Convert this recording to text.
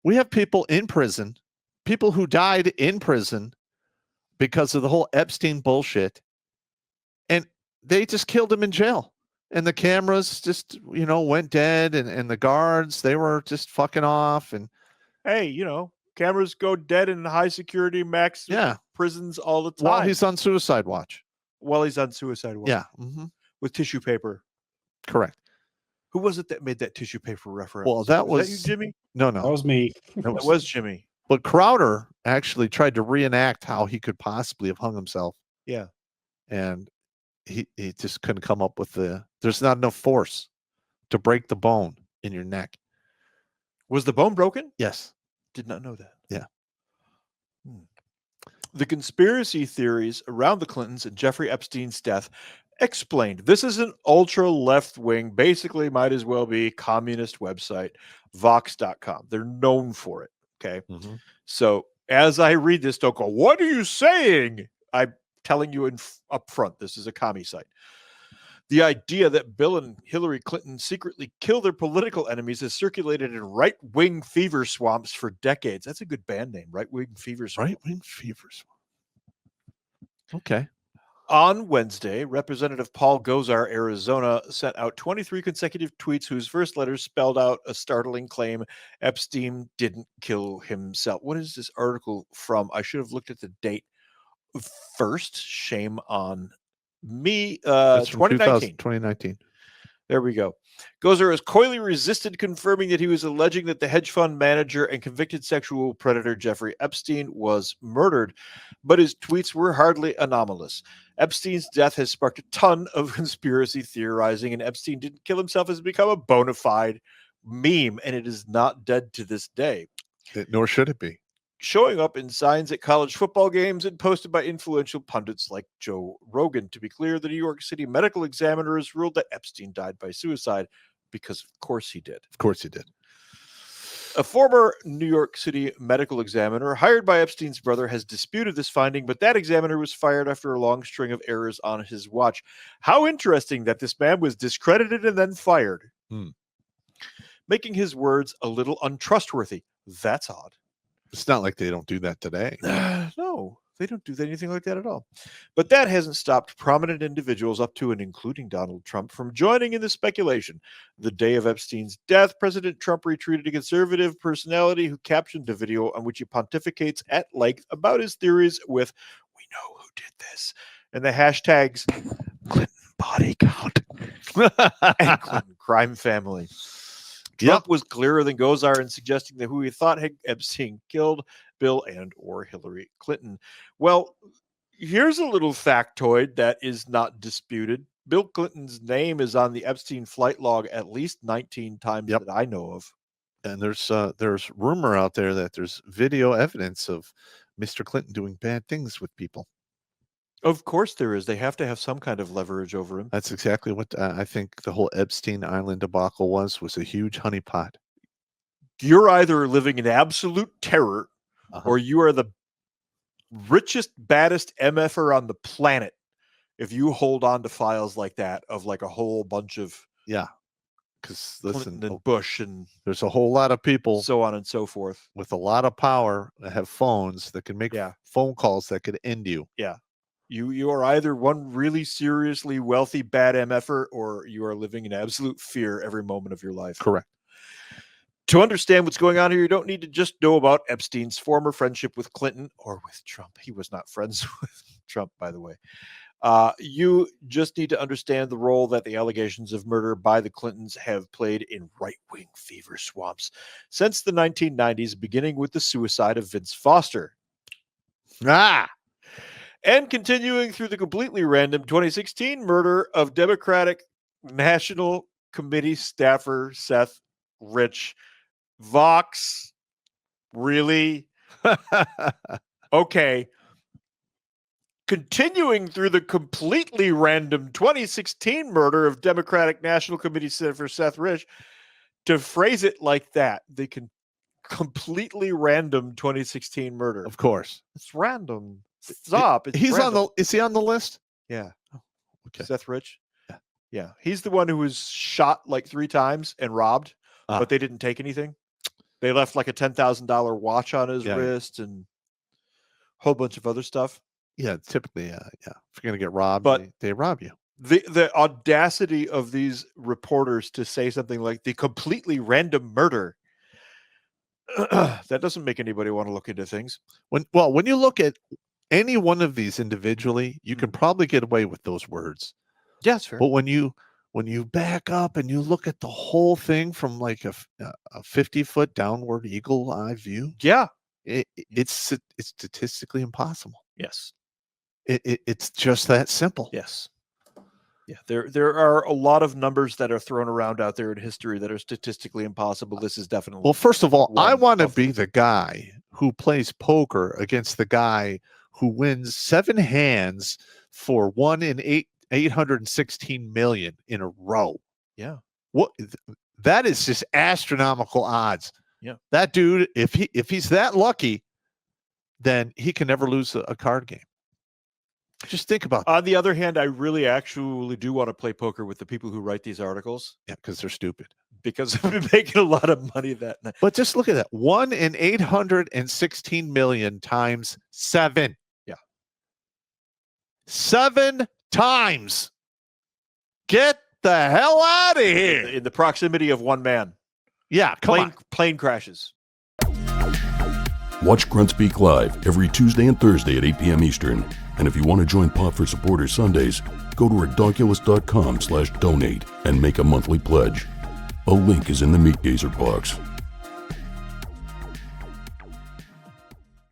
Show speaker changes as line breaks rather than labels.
We have people in prison, people who died in prison because of the whole Epstein bullshit, and they just killed him in jail. And the cameras just, went dead, and the guards, they were just fucking off. And
Hey, cameras go dead in high security max
yeah,
prisons all the time.
while he's on suicide watch.
While he's on suicide watch.
Yeah.
With tissue paper.
Correct.
Who was it that made that tissue paper reference?
Well, that
was
was
that you, Jimmy?
No.
That was me.
That was Jimmy.
But Crowder actually tried to reenact how he could possibly have hung himself.
Yeah.
And he just couldn't come up with there's not enough force to break the bone in your neck.
Was the bone broken?
Yes.
Did not know that.
Yeah.
The conspiracy theories around the Clintons and Jeffrey Epstein's death explained. This is an ultra left wing, basically might as well be communist website, Vox.com. They're known for it. Okay.
Mm-hmm.
So as I read this, don't go, what are you saying? I'm telling you up front, this is a commie site. The idea that Bill and Hillary Clinton secretly kill their political enemies has circulated in right-wing fever swamps for decades. That's a good band name, right-wing fever swamp.
Right-wing fever swamp. Okay.
On Wednesday, Representative Paul Gosar, Arizona, sent out 23 consecutive tweets whose first letters spelled out a startling claim: Epstein didn't kill himself. What is this article from? I should have looked at the date first. Shame on me. 2019.
2019.
There we go. Gosar has coyly resisted confirming that he was alleging that the hedge fund manager and convicted sexual predator Jeffrey Epstein was murdered, but his tweets were hardly anomalous. Epstein's death has sparked a ton of conspiracy theorizing, and Epstein didn't kill himself has become a bona fide meme, and it is not dead to this day.
Nor should it be.
Showing up in signs at college football games and posted by influential pundits like Joe Rogan. To be clear, the New York City medical examiner has ruled that Epstein died by suicide because, of course, he did.
Of course he did.
A former New York City medical examiner hired by Epstein's brother has disputed this finding, but that examiner was fired after a long string of errors on his watch. How interesting that this man was discredited and then fired, making his words a little untrustworthy. That's odd.
It's not like they don't do that today.
No, they don't do anything like that at all. But that hasn't stopped prominent individuals up to and including Donald Trump from joining in the speculation. The day of Epstein's death, President Trump retweeted a conservative personality who captioned a video on which he pontificates at length about his theories with, "We know who did this," and the hashtags Clinton body count and Clinton crime family. Trump was clearer than Gosar in suggesting that who he thought had Epstein killed Bill and or Hillary Clinton. Well, here's a little factoid that is not disputed. Bill Clinton's name is on the Epstein flight log at least 19 times that I know of.
And there's rumor out there that there's video evidence of Mr. Clinton doing bad things with people.
Of course there is. They have to have some kind of leverage over him.
That's exactly what I think the whole Epstein Island debacle was a huge honeypot.
You're either living in absolute terror or you are the richest, baddest MFer on the planet if you hold on to files like that of like a whole bunch of
because listen,
and Bush and
there's a whole lot of people
so on and so forth
with a lot of power that have phones that can make phone calls that could end you.
Yeah. You are either one really seriously wealthy bad MFer or you are living in absolute fear every moment of your life.
Correct.
To understand what's going on here, you don't need to just know about Epstein's former friendship with Clinton or with Trump. He was not friends with Trump, by the way. You just need to understand the role that the allegations of murder by the Clintons have played in right-wing fever swamps since the 1990s, beginning with the suicide of Vince Foster. And continuing through the completely random 2016 murder of Democratic National Committee staffer Seth Rich. Vox? Really? Okay. Continuing through the completely random 2016 murder of Democratic National Committee staffer Seth Rich, to phrase it like that, they can completely random 2016 murder.
Of course.
It's random. Stop.
He's random. Is he on the list?
Yeah.
Oh, okay.
Seth Rich? Yeah. He's the one who was shot like 3 times and robbed, but they didn't take anything. They left like a $10,000 watch on his
Yeah.
wrist and a whole bunch of other stuff.
Yeah, typically, yeah. If you're gonna get robbed,
But
they rob you.
the audacity of these reporters to say something like the completely random murder, that doesn't make anybody want to look into things.
When you look at any one of these individually, you can probably get away with those words.
Yeah, it's fair.
But when you back up and you look at the whole thing from like a 50-foot downward eagle eye view,
Yeah.
it's statistically impossible.
Yes.
It's just that simple.
Yes. Yeah. There are a lot of numbers that are thrown around out there in history that are statistically impossible. This is definitely.
Well, first of all, I
one
want to
of
be
them.
the guy who plays poker against the guy who wins 7 hands for 1 in 816 million in a row.
Yeah.
What? That is just astronomical odds.
Yeah.
That dude, if he's that lucky, then he can never lose a card game. Just think about that.
On the other hand, I really actually do want to play poker with the people who write these articles.
Yeah, because they're stupid.
Because I've been making a lot of money that night.
But just look at that. 1 in 816 million times 7.
Yeah.
7 times. Get the hell out of here.
In the proximity of one man.
Yeah,
Plane crashes.
Watch Grunt Speak live every Tuesday and Thursday at 8 p.m. Eastern. And if you want to join Pop for Supporters Sundays, go to redonkulous.com/donate and make a monthly pledge. A link is in the Meat Gazer box.